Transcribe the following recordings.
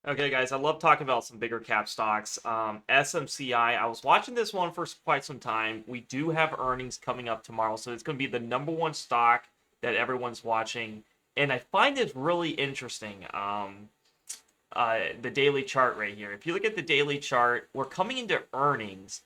Okay, guys, I love talking about some bigger cap stocks. SMCI, I was watching this one for quite some time. We do have earnings coming up tomorrow, so it's going to be the number one stock that everyone's watching. And I find it really interesting. The daily chart right here. If you look at the daily chart, we're coming into earnings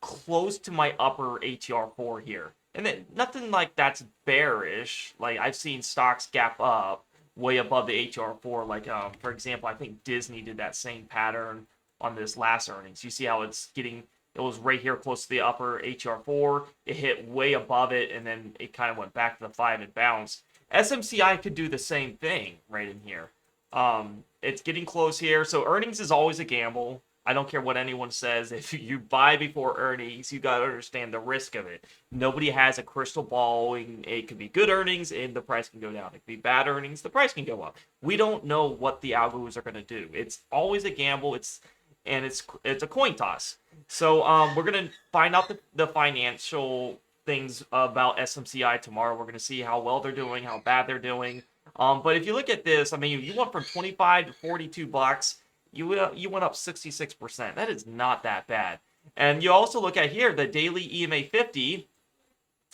close to my upper ATR4 here. And then nothing like that's bearish. Like I've seen stocks gap up way above the ATR4. Like for example, I think Disney did that same pattern on this last earnings. You see how it's getting it was right here close to the upper ATR4. It hit way above it and then it kind of went back to the 5 and bounced. SMCI could do the same thing right in here. It's getting close here. So earnings is always a gamble. I don't care what anyone says. If you buy before earnings, you got to understand the risk of it. Nobody has a crystal ball. It could be good earnings and the price can go down. It could be bad earnings, the price can go up. We don't know what the algos are going to do. It's always a gamble. It's a coin toss. So we're going to find out the financial things about SMCI tomorrow. We're going to see how well they're doing, how bad they're doing. But if you look at this, I mean, you went from 25 to 42 bucks. You went up 66%. That is not that bad. And you also look at here, the daily EMA 50.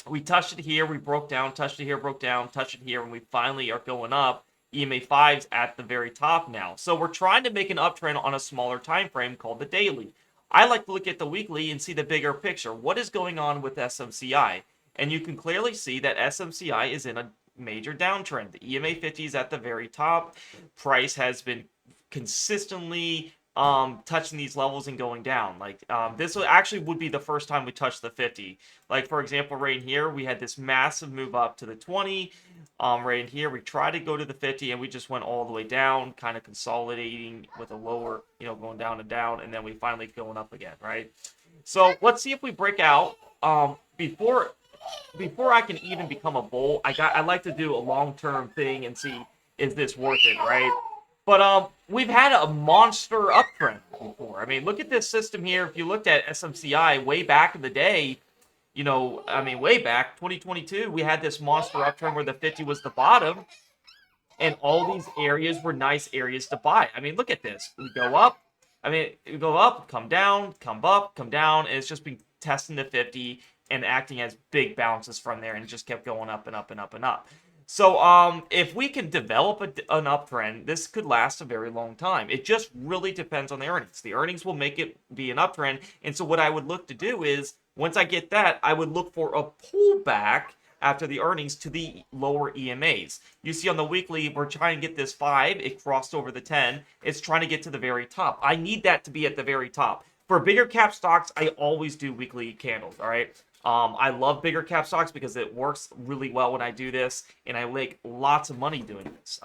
We touched it here, we broke down, touched it here, broke down, touched it here, and we finally are going up. EMA 5's at the very top now. So we're trying to make an uptrend on a smaller time frame called the daily. I like to look at the weekly and see the bigger picture. What is going on with SMCI? And you can clearly see that SMCI is in a major downtrend. The EMA 50 is at the very top. Price has been consistently touching these levels and going down. Like this would be the first time we touched the 50. Like for example, right in here we had this massive move up to the 20. Right in here we tried to go to the 50 and we just went all the way down, kind of consolidating with a lower, going down and down, and then we finally going up again, right? So let's see if we break out. Before I can even become a bull, I like to do a long-term thing and see is this worth it, right? But we've had a monster uptrend before. I mean, look at this system here. If you looked at SMCI way back in the day, way back 2022, we had this monster uptrend where the 50 was the bottom, and all these areas were nice areas to buy. I mean, look at this. We go up. We go up, come down, come up, come down, and it's just been testing the 50 and acting as big bounces from there, and it just kept going up and up and up and up. So, if we can develop an uptrend, this could last a very long time. It just really depends on the earnings. The earnings will make it be an uptrend. And so, what I would look to do is, once I get that, I would look for a pullback after the earnings to the lower EMAs. You see on the weekly, we're trying to get this 5. It crossed over the 10. It's trying to get to the very top. I need that to be at the very top. For bigger cap stocks, I always do weekly candles, all right? I love bigger cap stocks because it works really well when I do this, and I make lots of money doing this.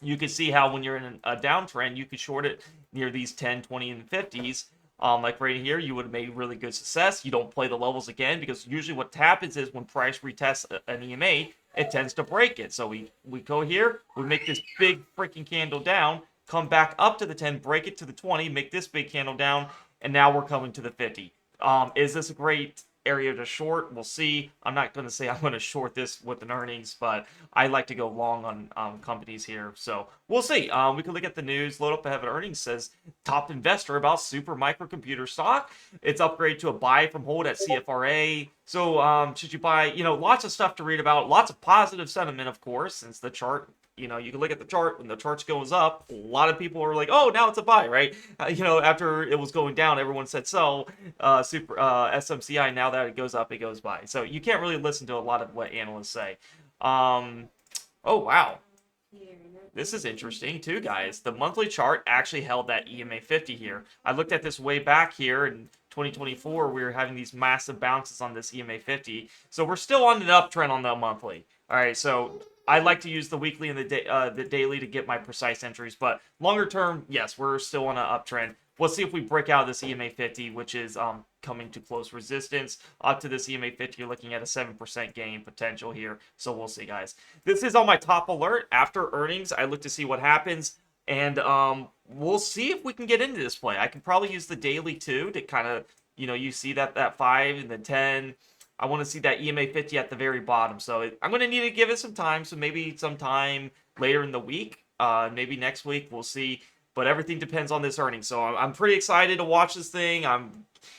You can see how when you're in a downtrend, you could short it near these 10, 20, and 50s. Like right here, you would have made really good success. You don't play the levels again because usually what happens is when price retests an EMA, it tends to break it. So we go here, we make this big freaking candle down, come back up to the 10, break it to the 20, make this big candle down, and now we're coming to the 50. Is this a great area to short? We'll see. I'm not going to say I'm going to short this with an earnings, but I like to go long on companies here. So we'll see. We can look at the news. Load up ahead of earnings. Says top investor about super microcomputer stock. It's upgrade to a buy from hold at CFRA. So should you buy? Lots of stuff to read about. Lots of positive sentiment, of course, since the chart. You can look at the chart. When the chart goes up, a lot of people are like, oh, now it's a buy, right? After it was going down, everyone said sell SMCI. Now that it goes up, it goes buy. So you can't really listen to a lot of what analysts say. Oh, wow. This is interesting too, guys. The monthly chart actually held that EMA 50 here. I looked at this way back here in 2024. We were having these massive bounces on this EMA 50. So we're still on an uptrend on the monthly. All right, so I like to use the weekly and the daily to get my precise entries, but longer term, yes, we're still on an uptrend. We'll see if we break out this EMA 50, which is coming to close resistance. Up to this EMA 50, you're looking at a 7% gain potential here, so we'll see, guys. This is on my top alert. After earnings, I look to see what happens, and we'll see if we can get into this play. I can probably use the daily, too, to kind of, you see that 5 and the 10. I want to see that EMA 50 at the very bottom. So I'm going to need to give it some time. So maybe sometime later in the week, maybe next week. We'll see. But everything depends on this earnings. So I'm pretty excited to watch this thing.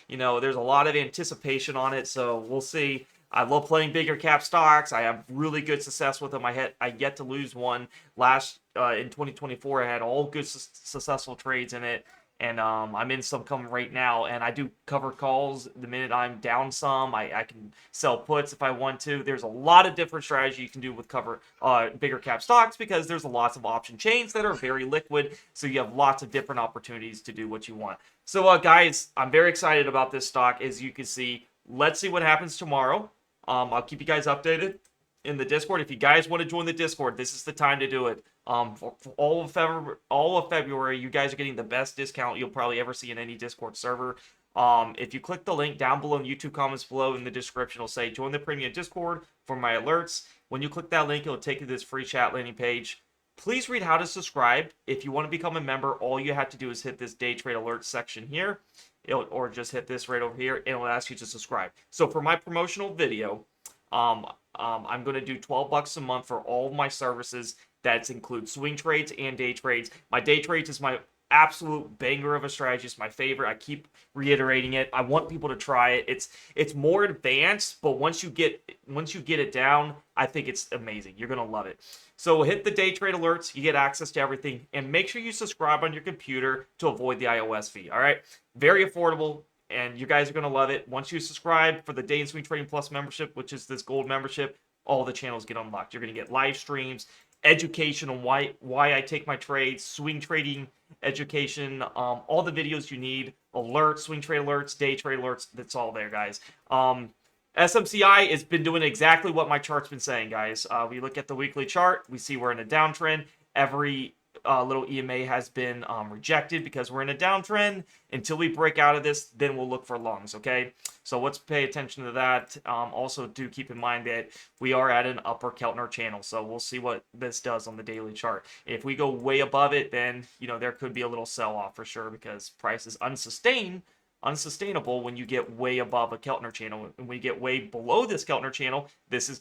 There's a lot of anticipation on it. So we'll see. I love playing bigger cap stocks. I have really good success with them. I yet to lose one last in 2024. I had all good successful trades in it, and I'm in some coming right now. And I do cover calls the minute I'm down some. I can sell puts if I want to. There's a lot of different strategies you can do with bigger cap stocks because there's lots of option chains that are very liquid. So you have lots of different opportunities to do what you want. So guys, I'm very excited about this stock. As you can see, let's see what happens tomorrow. I'll keep you guys updated in the Discord. If you guys want to join the Discord, this is the time to do it. For all of February, you guys are getting the best discount you'll probably ever see in any Discord server. If you click the link down below in YouTube comments below in the description, it'll say join the premium Discord for my alerts. When you click that link, it'll take you to this free chat landing page. Please read how to subscribe. If you want to become a member, all you have to do is hit this day trade alert section here. Or just hit this right over here, and it'll ask you to subscribe. So for my promotional video, I'm going to do $12 a month for all of my services. That includes swing trades and day trades. My day trades is my absolute banger of a strategy. It's my favorite. I keep reiterating it. I want people to try it. It's more advanced, but once you get it down, I think it's amazing. You're gonna love it. So hit the day trade alerts. You get access to everything, and make sure you subscribe on your computer to avoid the iOS fee. All right, very affordable, and you guys are gonna love it. Once you subscribe for the Day and Swing Trading Plus membership, which is this gold membership, all the channels get unlocked. You're gonna get live streams, education on why I take my trades, swing trading education, all the videos you need, alerts, swing trade alerts, day trade alerts. That's all there, guys. SMCI has been doing exactly what my chart's been saying, guys. We look at the weekly chart, we see we're in a downtrend. Every little EMA has been rejected because we're in a downtrend. Until we break out of this, then we'll look for longs, okay? So let's pay attention to that. Also, do keep in mind that we are at an upper Keltner channel, so we'll see what this does on the daily chart. If we go way above it, then, there could be a little sell-off for sure because price is unsustainable when you get way above a Keltner channel. And when you get way below this Keltner channel,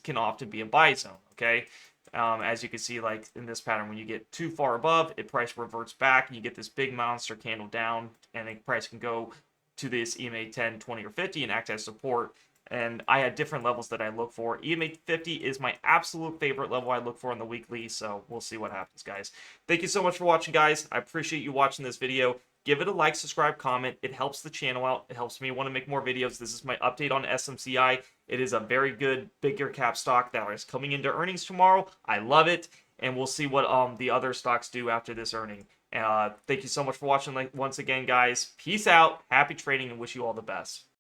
can often be a buy zone, okay? As you can see, like in this pattern, when you get too far above, price reverts back, and you get this big monster candle down, and the price can go to this EMA 10, 20, or 50 and act as support. And I had different levels that I look for. EMA 50 is my absolute favorite level I look for on the weekly, so we'll see what happens, guys. Thank you so much for watching, guys. I appreciate you watching this video. Give it a like, subscribe, comment. It helps the channel out. It helps me want to make more videos. This is my update on SMCI. It is a very good bigger cap stock that is coming into earnings tomorrow. I love it, and we'll see what the other stocks do after this earning. Thank you so much for watching once again, guys. Peace out. Happy trading, and wish you all the best.